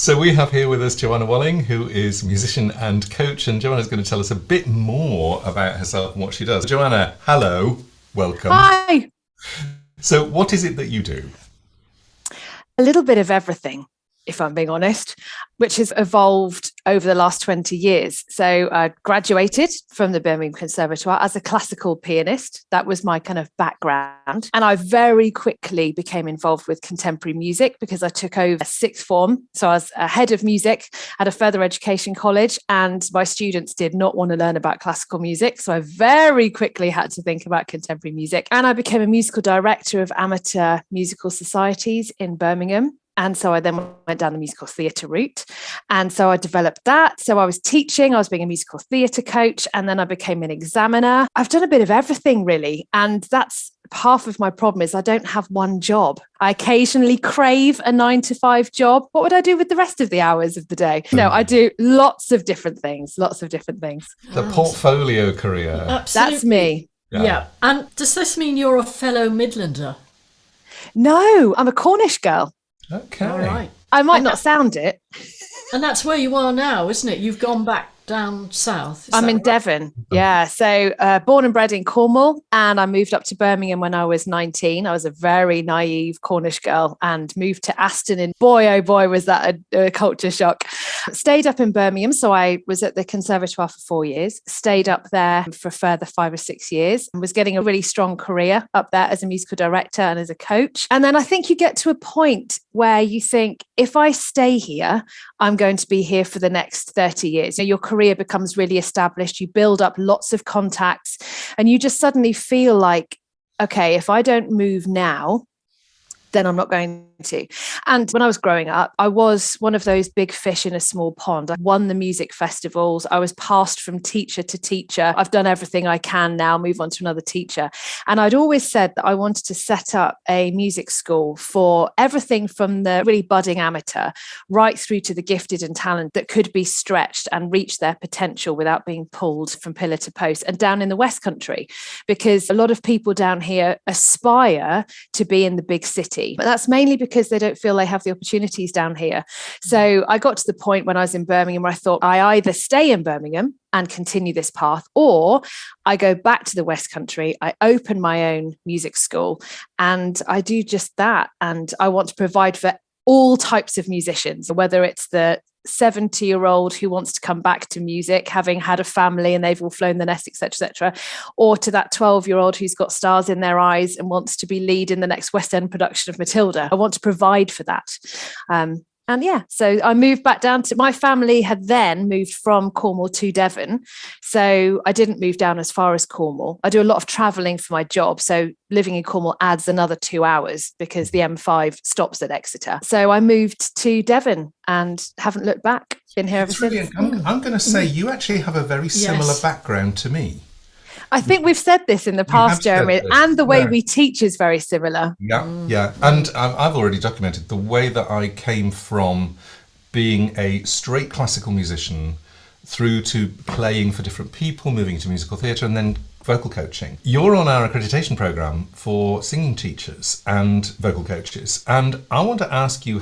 So we have here with us Joanna Walling, who is musician and coach, and Joanna's going to tell us a bit more about herself and what she does. Joanna, hello, welcome. Hi. So what is it that you do? A little bit of everything, if I'm being honest, which has evolved over the last 20 years. So I graduated from the Birmingham Conservatoire as a classical pianist. That was my kind of background. And I very quickly became involved with contemporary music because I took over sixth form. So I was a head of music at a further education college, and my students did not want to learn about classical music. So I very quickly had to think about contemporary music. And I became a musical director of amateur musical societies in Birmingham. And so I then went down the musical theatre route. And so I developed that. So I was teaching, I was being a musical theatre coach, and then I became an examiner. I've done a bit of everything, really. And that's half of my problem is I don't have one job. I occasionally crave a 9-to-5 job. What would I do with the rest of the hours of the day? No, I do lots of different things. The portfolio career. Absolutely. That's me. Yeah. And does this mean you're a fellow Midlander? No, I'm a Cornish girl. Okay. All right. I might not sound it. And that's where you are now, isn't it? You've gone back down south. I'm in Devon. Yeah. So born and bred in Cornwall, and I moved up to Birmingham when I was 19. I was a very naive Cornish girl and moved to Aston. And boy, oh boy, was that a culture shock. Stayed up in Birmingham. So I was at the Conservatoire for 4 years, stayed up there for a further 5 or 6 years, and was getting a really strong career up there as a musical director and as a coach. And then I think you get to a point where you think, if I stay here, I'm going to be here for the next 30 years. Your career becomes really established. You build up lots of contacts, and you just suddenly feel like, okay, if I don't move now, then I'm not going to. And when I was growing up, I was one of those big fish in a small pond. I won the music festivals. I was passed from teacher to teacher. I've done everything I can now, move on to another teacher. And I'd always said that I wanted to set up a music school for everything from the really budding amateur right through to the gifted and talented that could be stretched and reach their potential without being pulled from pillar to post, and down in the West Country, because a lot of people down here aspire to be in the big city. But that's mainly because they don't feel they have the opportunities down here. So I got to the point when I was in Birmingham where I thought I either stay in Birmingham and continue this path, or I go back to the West Country, I open my own music school, and I do just that. And I want to provide for all types of musicians, whether it's the 70-year-old who wants to come back to music, having had a family and they've all flown the nest, etc., or to that 12-year-old who's got stars in their eyes and wants to be lead in the next West End production of Matilda. I want to provide for that. And yeah, so I moved back down to, my family had then moved from Cornwall to Devon. So I didn't move down as far as Cornwall. I do a lot of travelling for my job. So living in Cornwall adds another 2 hours because the M5 stops at Exeter. So I moved to Devon and haven't looked back. Been here ever since. I'm going to say you actually have a very similar background to me. I think we've said this in the past, Jeremy, and the way we teach is very similar. Yeah. And I've already documented the way that I came from being a straight classical musician through to playing for different people, moving into musical theatre, and then vocal coaching. You're on our accreditation programme for singing teachers and vocal coaches. And I want to ask you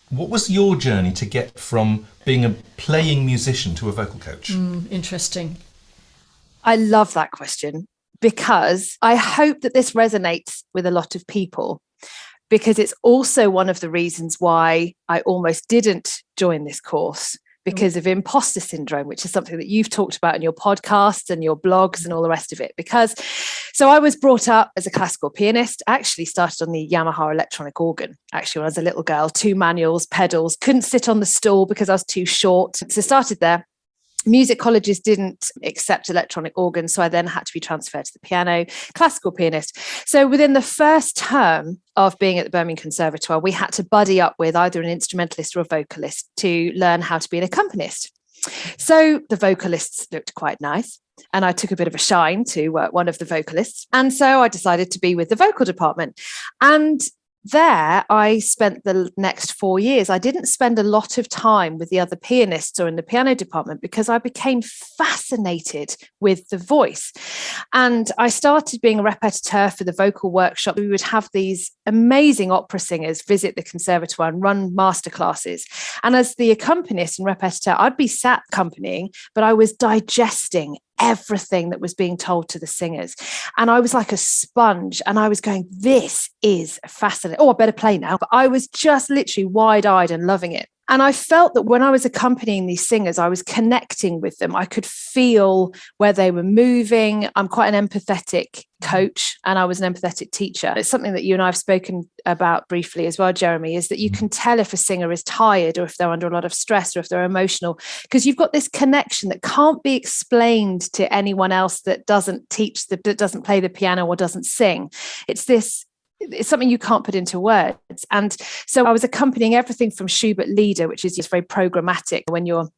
what was your journey to get from being a playing musician to a vocal coach? Interesting. I love that question because I hope that this resonates with a lot of people, because it's also one of the reasons why I almost didn't join this course, because of imposter syndrome, which is something that you've talked about in your podcasts and your blogs and all the rest of it. So I was brought up as a classical pianist. I actually started on the Yamaha electronic organ, actually, when I was a little girl, 2 manuals, pedals, couldn't sit on the stool because I was too short. So started there. Music colleges didn't accept electronic organs, so I then had to be transferred to the piano, classical pianist. So within the first term of being at the Birmingham Conservatoire, we had to buddy up with either an instrumentalist or a vocalist to learn how to be an accompanist. So the vocalists looked quite nice, and I took a bit of a shine to one of the vocalists. And so I decided to be with the vocal department. And there, I spent the next 4 years. I didn't spend a lot of time with the other pianists or in the piano department because I became fascinated with the voice. And I started being a repetiteur for the vocal workshop. We would have these amazing opera singers visit the conservatoire and run masterclasses. And as the accompanist and repetiteur, I'd be sat accompanying, but I was digesting everything that was being told to the singers. And I was like a sponge, and I was going, this is fascinating. Oh, I better play now. But I was just literally wide-eyed and loving it. And I felt that when I was accompanying these singers, I was connecting with them. I could feel where they were moving. I'm quite an empathetic coach, and I was an empathetic teacher. It's something that you and I have spoken about briefly as well, Jeremy, is that you can tell if a singer is tired or if they're under a lot of stress or if they're emotional, because you've got this connection that can't be explained to anyone else that doesn't that doesn't play the piano or doesn't sing. It's something you can't put into words. And so I was accompanying everything from Schubert Lieder, which is just very programmatic. When you're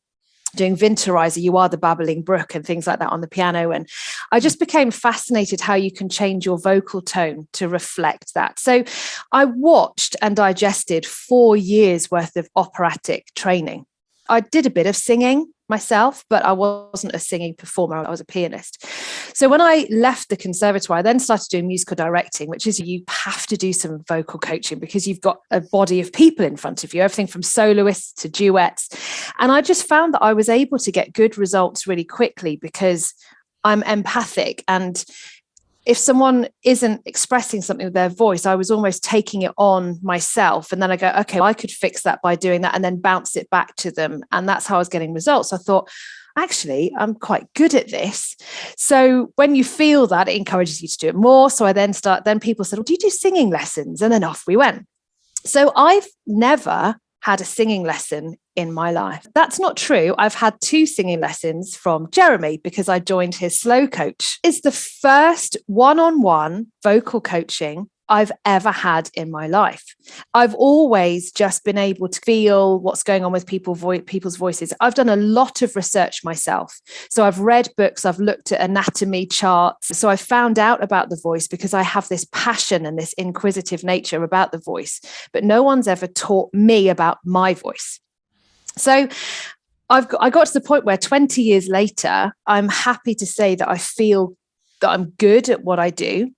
doing Winterreise, you are the babbling brook and things like that on the piano. And I just became fascinated how you can change your vocal tone to reflect that. So I watched and digested 4 years worth of operatic training. I did a bit of singing myself, but I wasn't a singing performer. I was a pianist. So when I left the conservatoire, I then started doing musical directing, which is you have to do some vocal coaching because you've got a body of people in front of you, everything from soloists to duets. And I just found that I was able to get good results really quickly because I'm empathic. And if someone isn't expressing something with their voice, I was almost taking it on myself. And then I go, okay, well, I could fix that by doing that and then bounce it back to them. And that's how I was getting results. I thought, actually, I'm quite good at this. So when you feel that, it encourages you to do it more. So I then people said, well, do you do singing lessons? And then off we went. So I've never had a singing lesson in my life. That's not true. I've had 2 singing lessons from Jeremy because I joined his slow coach. It's the first one-on-one vocal coaching I've ever had in my life. I've always just been able to feel what's going on with people's voices. I've done a lot of research myself. So I've read books, I've looked at anatomy charts. So I found out about the voice because I have this passion and this inquisitive nature about the voice, but no one's ever taught me about my voice. So I got to the point where 20 years later, I'm happy to say that I feel that I'm good at what I do.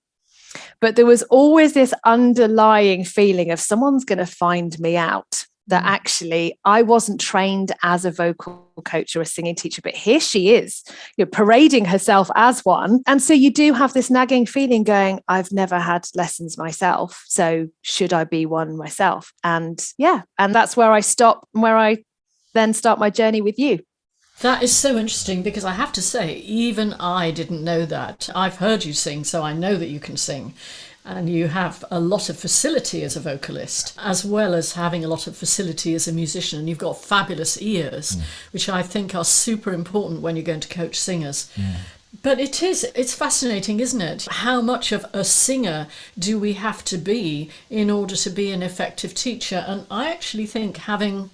But there was always this underlying feeling of someone's going to find me out, that actually I wasn't trained as a vocal coach or a singing teacher, but here she is, parading herself as one. And so you do have this nagging feeling going, I've never had lessons myself, so should I be one myself? And that's where I stop and where I then start my journey with you. That is so interesting because I have to say, even I didn't know that. I've heard you sing, so I know that you can sing. And you have a lot of facility as a vocalist, as well as having a lot of facility as a musician. And you've got fabulous ears, which I think are super important when you're going to coach singers. But it's fascinating, isn't it? How much of a singer do we have to be in order to be an effective teacher? And I actually think having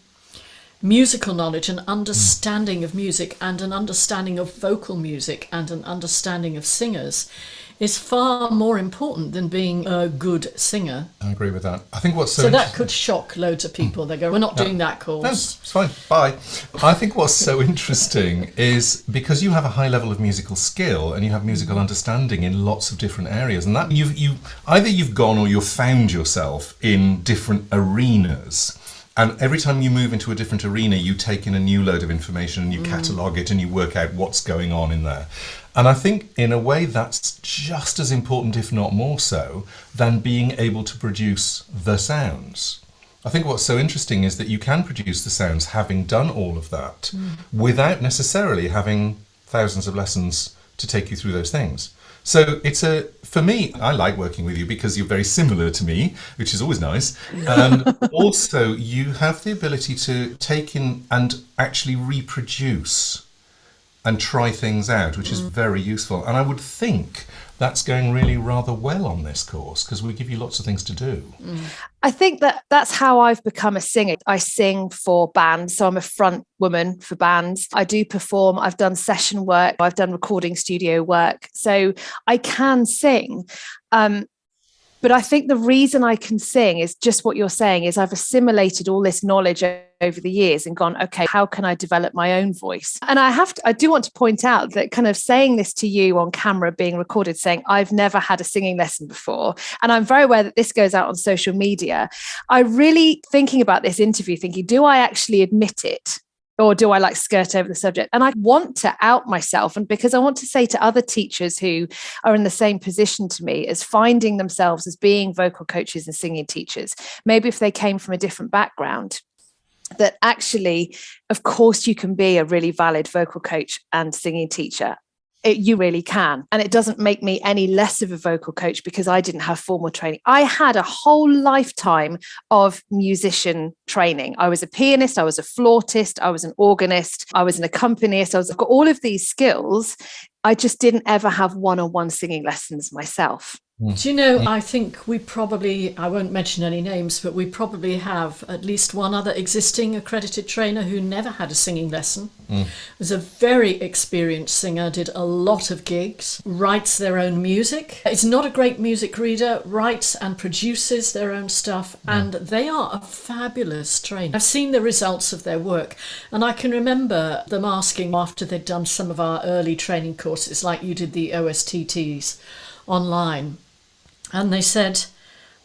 musical knowledge and understanding of music and an understanding of vocal music and an understanding of singers is far more important than being a good singer. I agree with that. I think what's so that could shock loads of people. They go, we're not doing that course. No, it's fine. Bye. I think what's so interesting is because you have a high level of musical skill and you have musical understanding in lots of different areas, and that you've gone or you've found yourself in different arenas. And every time you move into a different arena, you take in a new load of information and you catalogue it and you work out what's going on in there. And I think in a way that's just as important, if not more so, than being able to produce the sounds. I think what's so interesting is that you can produce the sounds having done all of that without necessarily having thousands of lessons to take you through those things. So for me, I like working with you because you're very similar to me, which is always nice. Also, you have the ability to take in and actually reproduce and try things out, which is very useful. And I would think that's going really rather well on this course because we give you lots of things to do. I think that's how I've become a singer. I sing for bands, so I'm a front woman for bands. I do perform, I've done session work, I've done recording studio work, so I can sing. But I think the reason I can sing is just what you're saying, is I've assimilated all this knowledge over the years and gone, okay, how can I develop my own voice? And I do want to point out that kind of saying this to you on camera, being recorded, saying I've never had a singing lesson before, and I'm very aware that this goes out on social media. I really thinking about this interview, thinking, do I actually admit it? Or do I like skirt over the subject? And I want to out myself. And because I want to say to other teachers who are in the same position to me as finding themselves as being vocal coaches and singing teachers, maybe if they came from a different background, that actually, of course, you can be a really valid vocal coach and singing teacher. You really can. And it doesn't make me any less of a vocal coach because I didn't have formal training. I had a whole lifetime of musician training. I was a pianist, I was a flautist, I was an organist, I was an accompanist. I've got all of these skills. I just didn't ever have one-on-one singing lessons myself. Do you know, I think we probably, I won't mention any names, but we probably have at least one other existing accredited trainer who never had a singing lesson. Was a very experienced singer, did a lot of gigs, writes their own music. Is not a great music reader, writes and produces their own stuff, and they are a fabulous trainer. I've seen the results of their work, and I can remember them asking after they'd done some of our early training courses, like you did the OSTTs online. And they said,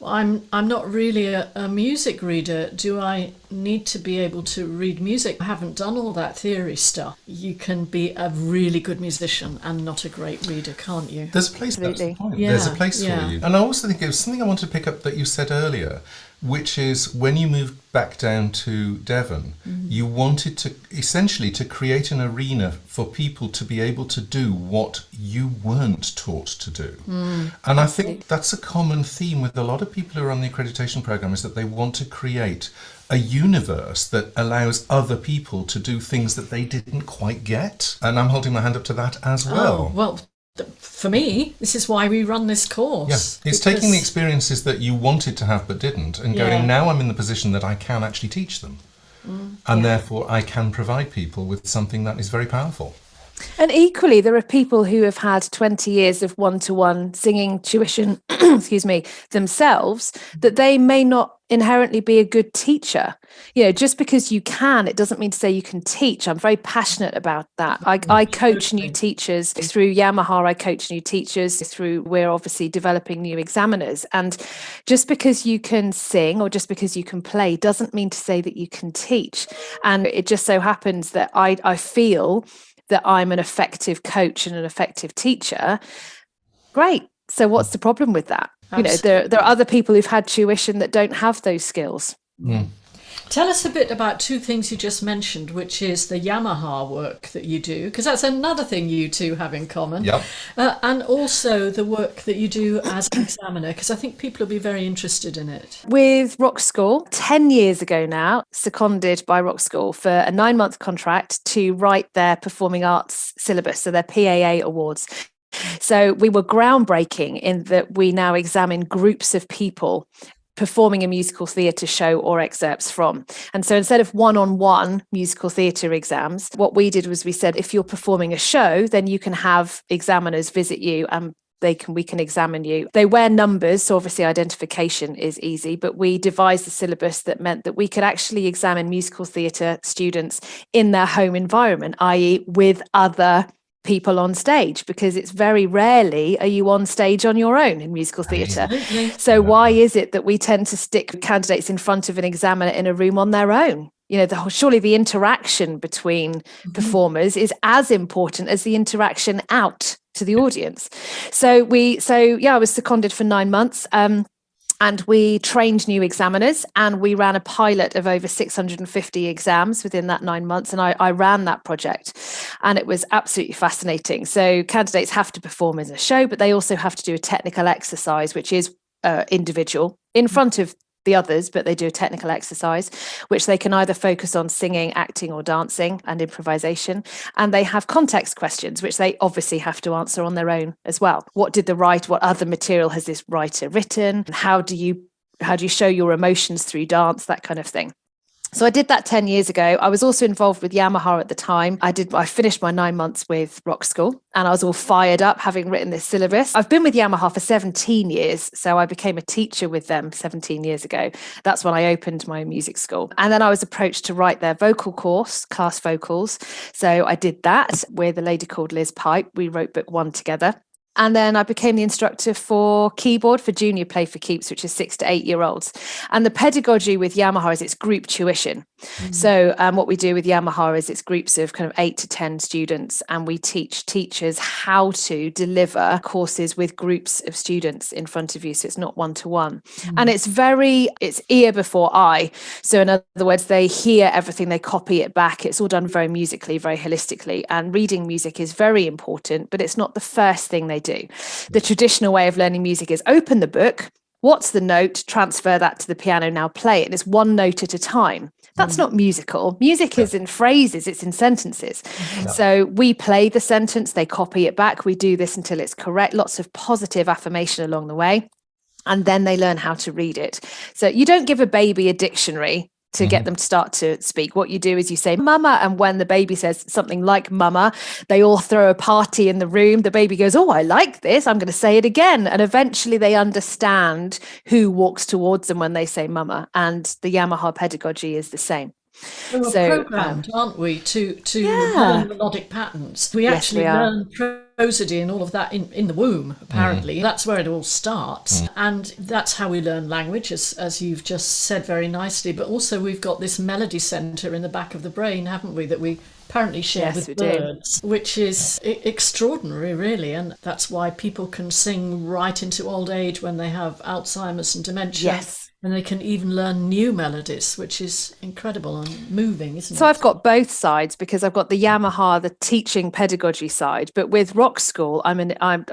well, I'm not really a music reader. Do I need to be able to read music? I haven't done all that theory stuff. You can be a really good musician and not a great reader, can't you? There's a place, that's the point. Yeah, There's a place for you. And I also think it was something I wanted to pick up that you said earlier, which is when you moved back down to Devon, you wanted to essentially to create an arena for people to be able to do what you weren't taught to do. And I think that's a common theme with a lot of people who are on the accreditation program, is that they want to create a universe that allows other people to do things that they didn't quite get. And I'm holding my hand up to that as well. Oh, well, for me, this is why we run this course. Yeah. It's taking the experiences that you wanted to have but didn't and going, now I'm in the position that I can actually teach them. And therefore I can provide people with something that is very powerful. And equally, there are people who have had 20 years of one-to-one singing tuition, themselves, that they may not inherently be a good teacher. You know, just because you can, it doesn't mean to say you can teach. I'm very passionate about that. I coach new teachers through Yamaha. I coach new teachers through, we're obviously developing new examiners. And just because you can sing or just because you can play doesn't mean to say that you can teach. And it just so happens that I feel that I'm an effective coach and an effective teacher. Great. So what's the problem with that? Absolutely. You know, there are other people who've had tuition that don't have those skills. Tell us a bit about two things you just mentioned, which is the Yamaha work that you do, because that's another thing you two have in common. Yep. And also the work that you do as an examiner, because I think people will be very interested in it. With Rockschool, 10 years ago now, seconded by Rockschool for a 9-month contract to write their performing arts syllabus, so their PAA awards. So we were groundbreaking in that we now examine groups of people performing a musical theatre show or excerpts from. And so instead of one-on-one musical theatre exams, what we did was we said, if you're performing a show, then you can have examiners visit you and we can examine you. They wear numbers, so obviously identification is easy, but we devised a syllabus that meant that we could actually examine musical theatre students in their home environment, i.e. with other people on stage, because it's very rarely are you on stage on your own in musical theatre. So why is it that we tend to stick candidates in front of an examiner in a room on their own? You know, surely the interaction between performers is as important as the interaction out to the audience. I was seconded for 9 months. And we trained new examiners, and we ran a pilot of over 650 exams within that 9 months. And I ran that project, and it was absolutely fascinating. So candidates have to perform in a show, but they also have to do a technical exercise, which is individual in front of the others, but they do a technical exercise, which they can either focus on singing, acting, or dancing and improvisation. And they have context questions, which they obviously have to answer on their own as well. What other material has this writer written? How do you show your emotions through dance? That kind of thing. So I did that 10 years ago. I was also involved with Yamaha at the time. I finished my 9 months with Rockschool and I was all fired up having written this syllabus. I've been with Yamaha for 17 years. So I became a teacher with them 17 years ago. That's when I opened my music school. And then I was approached to write their vocal course, class vocals. So I did that with a lady called Liz Pipe. We wrote book 1 together. And then I became the instructor for keyboard for junior play for keeps, which is 6 to 8 year olds. And the pedagogy with Yamaha is it's group tuition. So what we do with Yamaha is it's groups of kind of 8 to 10 students, and we teach teachers how to deliver courses with groups of students in front of you. So it's not one-to-one. And it's ear before eye. So in other words, they hear everything, they copy it back. It's all done very musically, very holistically. And reading music is very important, but it's not the first thing they do. The traditional way of learning music is open the book, what's the note, transfer that to the piano, now play it. And it's one note at a time. That's not musical. Music is in phrases, it's in sentences. So we play the sentence, they copy it back. We do this until it's correct. Lots of positive affirmation along the way. And then they learn how to read it. So you don't give a baby a dictionary to get them to start to speak. What you do is you say mama, and when the baby says something like mama, they all throw a party in the room. The baby goes, oh, I like this, I'm going to say it again. And eventually they understand who walks towards them when they say mama. And the Yamaha pedagogy is the same. We're programmed, aren't we, to learn melodic patterns. We actually learn prosody and all of that in the womb, apparently. That's where it all starts. And that's how we learn language, as you've just said very nicely. But also we've got this melody centre in the back of the brain, haven't we, that we apparently share with birds, which is extraordinary, really. And that's why people can sing right into old age when they have Alzheimer's and dementia. Yes. And they can even learn new melodies, which is incredible and moving, isn't it? So I've got both sides, because I've got the Yamaha, the teaching pedagogy side, but with Rockschool,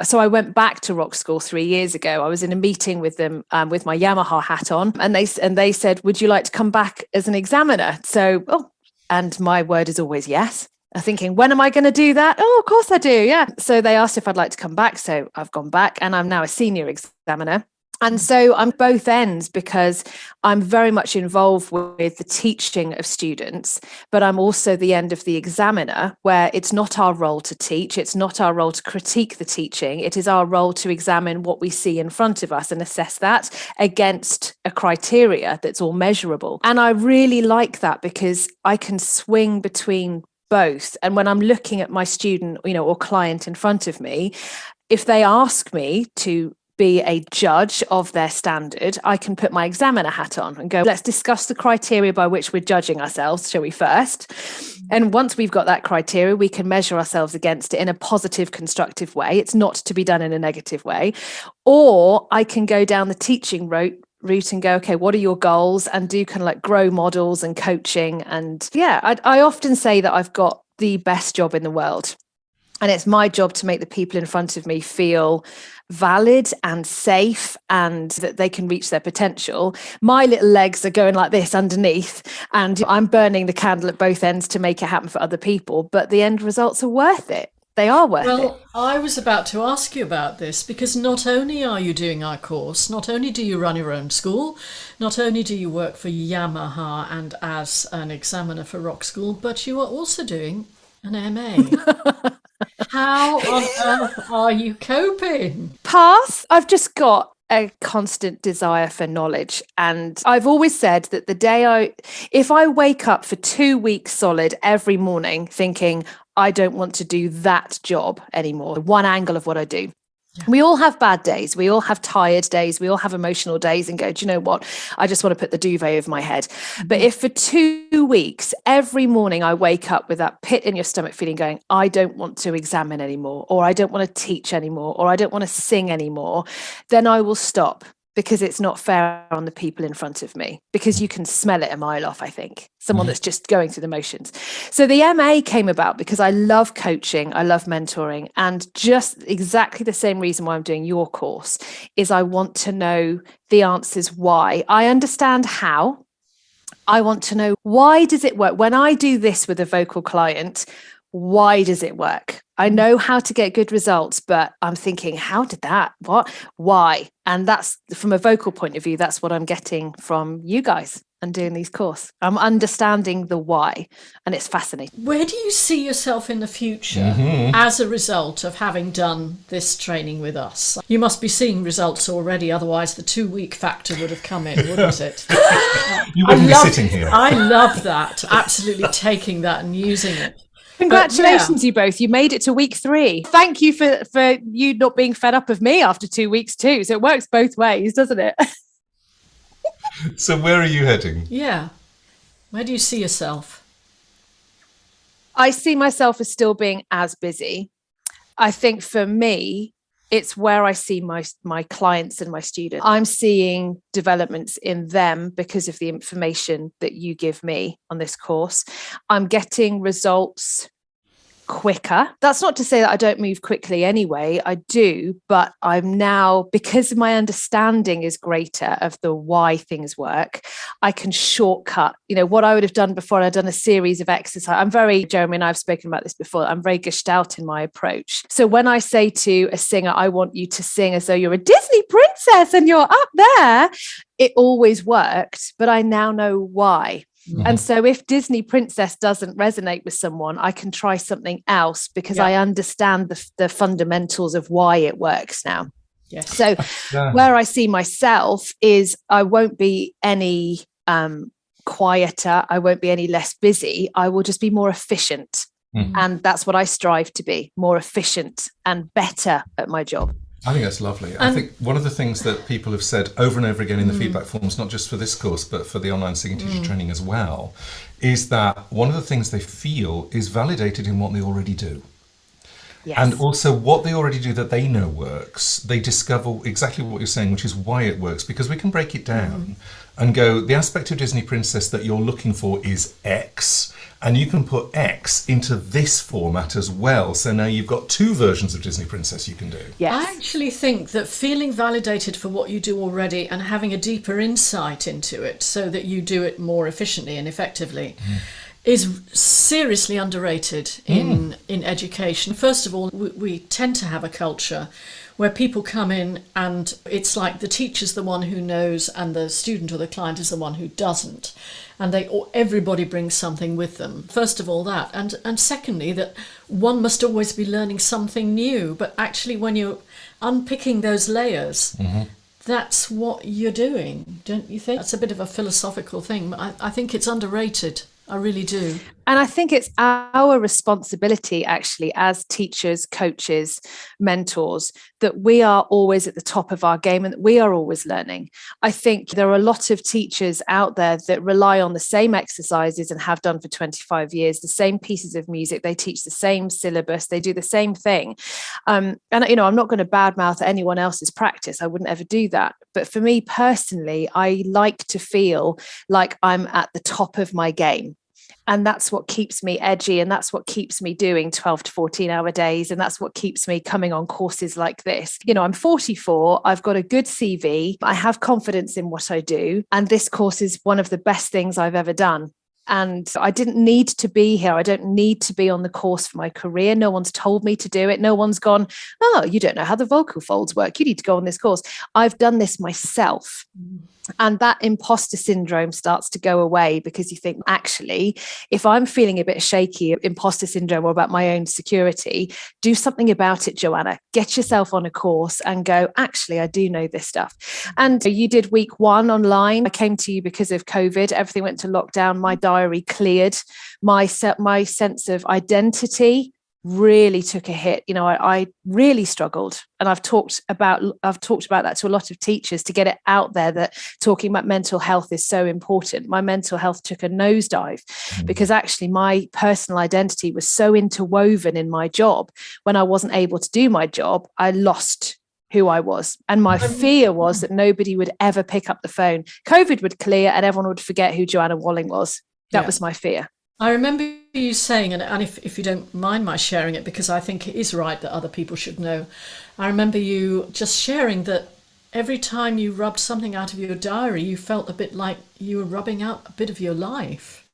so I went back to Rockschool 3 years ago. I was in a meeting with them with my Yamaha hat on, and they said, would you like to come back as an examiner? So, and my word is always yes. I'm thinking, when am I going to do that? Oh, of course I do. Yeah. So they asked if I'd like to come back. So I've gone back, and I'm now a senior examiner. And so I'm both ends, because I'm very much involved with the teaching of students, but I'm also the end of the examiner, where it's not our role to teach. It's not our role to critique the teaching. It is our role to examine what we see in front of us and assess that against a criteria that's all measurable. And I really like that, because I can swing between both. And when I'm looking at my student, or client in front of me, if they ask me to be a judge of their standard, I can put my examiner hat on and go, let's discuss the criteria by which we're judging ourselves, shall we first? And once we've got that criteria, we can measure ourselves against it in a positive, constructive way. It's not to be done in a negative way. Or I can go down the teaching route and go, okay, what are your goals? And do kind of like grow models and coaching. And I often say that I've got the best job in the world. And it's my job to make the people in front of me feel valid and safe, and that they can reach their potential. My little legs are going like this underneath, and I'm burning the candle at both ends to make it happen for other people. But the end results are worth it. They are worth it. Well, I was about to ask you about this, because not only are you doing our course, not only do you run your own school, not only do you work for Yamaha and as an examiner for Rockschool, but you are also doing an MA. How on earth are you coping? Pass. I've just got a constant desire for knowledge. And I've always said that if I wake up for 2 weeks solid every morning thinking, I don't want to do that job anymore, one angle of what I do. Yeah. We all have bad days. We all have tired days. We all have emotional days, and go, do you know what? I just want to put the duvet over my head. But if for 2 weeks, every morning I wake up with that pit in your stomach feeling going, I don't want to examine anymore, or I don't want to teach anymore, or I don't want to sing anymore, then I will stop, because it's not fair on the people in front of me, because you can smell it a mile off, I think. Someone that's just going through the motions. So the MA came about because I love coaching, I love mentoring, and just exactly the same reason why I'm doing your course is I want to know the answers why. I understand how. I want to know, why does it work? When I do this with a vocal client, why does it work? I know how to get good results, but I'm thinking, how did that? What? Why? And that's, from a vocal point of view, that's what I'm getting from you guys. and doing these courses. I'm understanding the why, and it's fascinating. Where do you see yourself in the future as a result of having done this training with us? You must be seeing results already, otherwise the 2-week factor would have come in, wouldn't it? You wouldn't be sitting here. I love that, absolutely taking that and using it. Congratulations, you both. You made it to week 3. Thank you for you not being fed up of me after 2 weeks too. So it works both ways, doesn't it? So where are you heading? Yeah. Where do you see yourself? I see myself as still being as busy. I think for me, it's where I see my clients and my students. I'm seeing developments in them because of the information that you give me on this course. I'm getting results quicker. That's not to say that I don't move quickly anyway. I do, but I'm now, because my understanding is greater of the why things work, I can shortcut, what I would have done before. I'd done a series of exercises. Jeremy and I have spoken about this before. I'm very gestalt in my approach. So when I say to a singer, I want you to sing as though you're a Disney princess and you're up there, it always worked, but I now know why. And so if Disney Princess doesn't resonate with someone, I can try something else because I understand the fundamentals of why it works now. Yes. So where I see myself is I won't be any quieter. I won't be any less busy. I will just be more efficient. And that's what I strive to be, more efficient and better at my job. I think that's lovely. I think one of the things that people have said over and over again in the feedback forms, not just for this course, but for the online singing teacher training as well, is that one of the things they feel is validated in what they already do. Yes. And also what they already do that they know works, they discover exactly what you're saying, which is why it works, because we can break it down and go, the aspect of Disney Princess that you're looking for is X, and you can put X into this format as well. So now you've got 2 versions of Disney Princess you can do. Yes. I actually think that feeling validated for what you do already and having a deeper insight into it so that you do it more efficiently and effectively is seriously underrated in education. First of all, we tend to have a culture where people come in and it's like the teacher's the one who knows and the student or the client is the one who doesn't. And everybody brings something with them. First of all, that. And secondly, that one must always be learning something new. But actually, when you're unpicking those layers, that's what you're doing, don't you think? That's a bit of a philosophical thing. But I think it's underrated. I really do. And I think it's our responsibility, actually, as teachers, coaches, mentors, that we are always at the top of our game and that we are always learning. I think there are a lot of teachers out there that rely on the same exercises and have done for 25 years, the same pieces of music, they teach the same syllabus, they do the same thing. And, I'm not going to badmouth anyone else's practice. I wouldn't ever do that. But for me personally, I like to feel like I'm at the top of my game. And that's what keeps me edgy. And that's what keeps me doing 12 to 14 hour days. And that's what keeps me coming on courses like this. I'm 44. I've got a good CV. I have confidence in what I do. And this course is one of the best things I've ever done. And I didn't need to be here. I don't need to be on the course for my career. No one's told me to do it. No one's gone, oh, you don't know how the vocal folds work. You need to go on this course. I've done this myself. And that imposter syndrome starts to go away because you think, actually, if I'm feeling a bit shaky, imposter syndrome, or about my own security, do something about it, Joanna. Get yourself on a course and go, actually, I do know this stuff. And you did week 1 online. I came to you because of COVID. Everything went to lockdown. My diary cleared. My sense of identity really took a hit. I really struggled, and I've talked about that to a lot of teachers to get it out there that talking about mental health is so important. My mental health took a nosedive because actually my personal identity was so interwoven in my job. When I wasn't able to do my job, I lost who I was. And my fear was that nobody would ever pick up the phone. COVID would clear and everyone would forget who Joanna Walling was. That was my fear. I remember you saying, and if you don't mind my sharing it, because I think it is right that other people should know, I remember you just sharing that every time you rubbed something out of your diary, you felt a bit like you were rubbing out a bit of your life.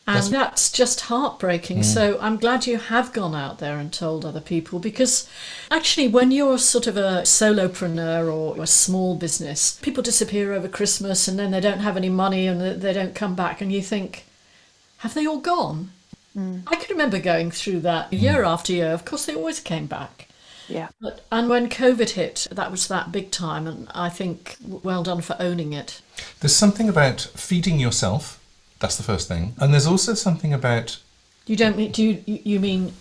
And that's just heartbreaking. So I'm glad you have gone out there and told other people, because actually when you're sort of a solopreneur or a small business, people disappear over Christmas and then they don't have any money and they don't come back, and you think, have they all gone? I can remember going through that year after year. Of course, they always came back. Yeah. And when COVID hit, that was that big time, and I think well done for owning it. There's something about feeding yourself. That's the first thing. And there's also something about... You mean...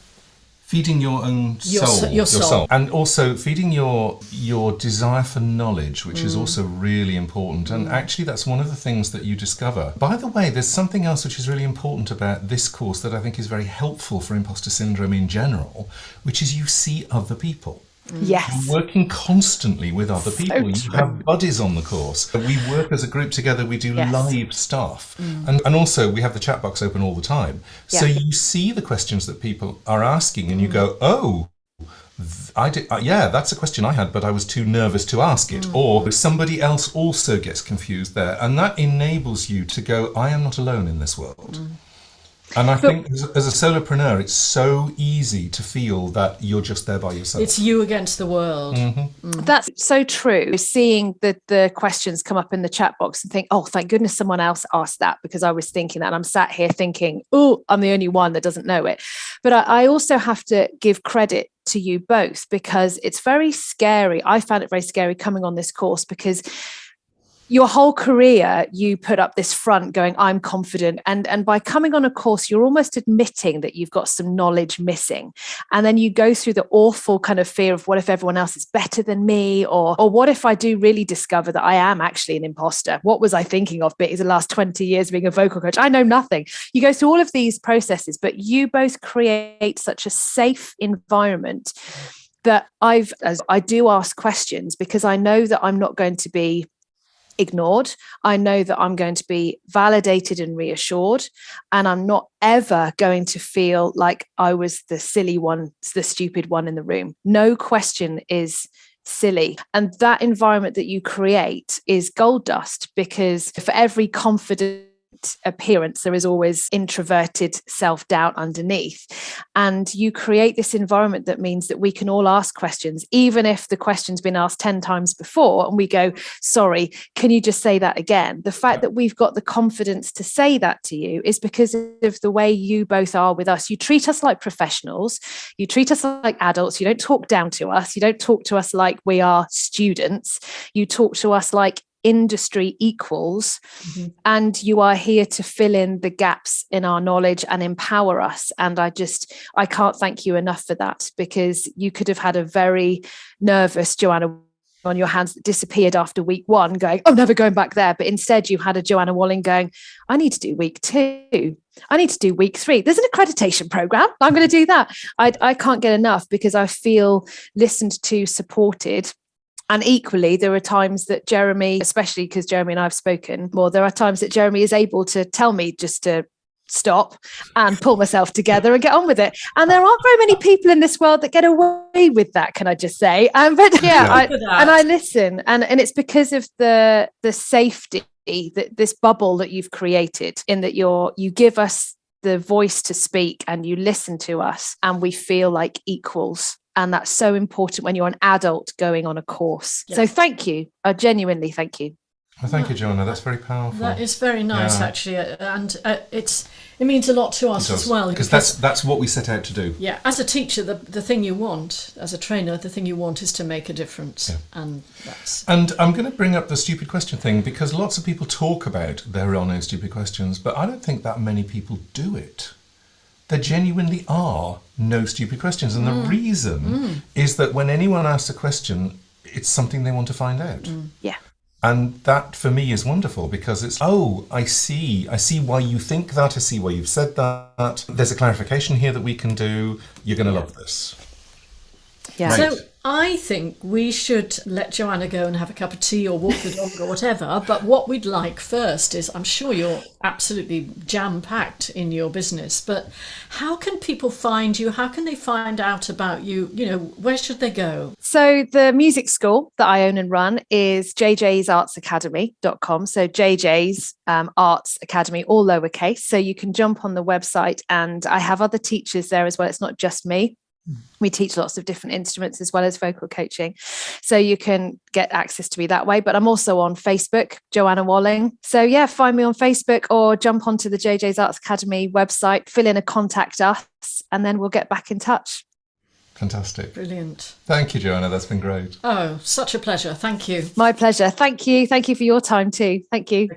feeding your own soul. Your soul. And also feeding your desire for knowledge, which is also really important. And actually that's one of the things that you discover. By the way, there's something else which is really important about this course that I think is very helpful for imposter syndrome in general, which is you see other people. Yes. You're working constantly with other people. You have buddies on the course. We work as a group together. We do live stuff. And also we have the chat box open all the time. So you see the questions that people are asking and you go, oh, that's a question I had, but I was too nervous to ask it. Or somebody else also gets confused there. And that enables you to go, I am not alone in this world. And I think as a solopreneur, it's so easy to feel that you're just there by yourself. It's you against the world. That's so true. Seeing the questions come up in the chat box and think, oh, thank goodness someone else asked that, because I was thinking that. And I'm sat here thinking, oh, I'm the only one that doesn't know it. But I also have to give credit to you both, because it's very scary. I found it very scary coming on this course, because your whole career, you put up this front going, I'm confident. And by coming on a course, you're almost admitting that you've got some knowledge missing. And then you go through the awful kind of fear of, what if everyone else is better than me? Or what if I do really discover that I am actually an imposter? What was I thinking of the last 20 years being a vocal coach? I know nothing. You go through all of these processes, but you both create such a safe environment that I do ask questions, because I know that I'm not going to be ignored. I know that I'm going to be validated and reassured, and I'm not ever going to feel like I was the silly one, the stupid one in the room. No question is silly. And that environment that you create is gold dust, because for every confident appearance, there is always introverted self-doubt underneath. And you create this environment that means that we can all ask questions, even if the question's been asked 10 times before, and we go, sorry, can you just say that again? The fact that we've got the confidence to say that to you is because of the way you both are with us. You treat us like professionals. You treat us like adults. You don't talk down to us. You don't talk to us like we are students. You talk to us like industry equals, and you are here to fill in the gaps in our knowledge and empower us. And I can't thank you enough for that, because you could have had a very nervous Joanna on your hands that disappeared after week 1 going, I'm never going back there. But instead you had a Joanna Walling going, I need to do week 2. I need to do week 3. There's an accreditation program. I'm going to do that. I can't get enough, because I feel listened to, supported. And equally, there are times that Jeremy, especially because Jeremy and I have spoken more, there are times that Jeremy is able to tell me just to stop and pull myself together and get on with it. And there aren't very many people in this world that get away with that, can I just say? But I listen. And it's because of the safety, this bubble that you've created, in that you give us the voice to speak and you listen to us, and we feel like equals. And that's so important when you're an adult going on a course. Yes. So thank you. I genuinely thank you. Well, thank you, Joanna. That's very powerful. That is very nice, actually. And it means a lot to us as well. Because that's what we set out to do. Yeah. As a teacher, the thing you want, as a trainer, the thing you want is to make a difference. Yeah. And I'm going to bring up the stupid question thing, because lots of people talk about there are no stupid questions, but I don't think that many people do it. There genuinely are no stupid questions. And the reason is that when anyone asks a question, it's something they want to find out. Yeah. And that for me is wonderful, because it's, I see why you think that. I see why you've said that. There's a clarification here that we can do. You're going to love this. Yeah. So I think we should let Joanna go and have a cup of tea or walk the dog or whatever. But what we'd like first is, I'm sure you're absolutely jam-packed in your business, but how can people find you? How can they find out about you? You know, where should they go? So the music school that I own and run is jjsartsacademy.com. So JJ's Arts Academy, all lowercase. So you can jump on the website, and I have other teachers there as well. It's not just me. We teach lots of different instruments as well as vocal coaching. So you can get access to me that way. But I'm also on Facebook, Joanna Walling. So yeah, find me on Facebook or jump onto the JJ's Arts Academy website, fill in a contact us, and then we'll get back in touch. Fantastic. Brilliant. Thank you, Joanna. That's been great. Oh, such a pleasure. Thank you. My pleasure. Thank you. Thank you for your time too. Thank you.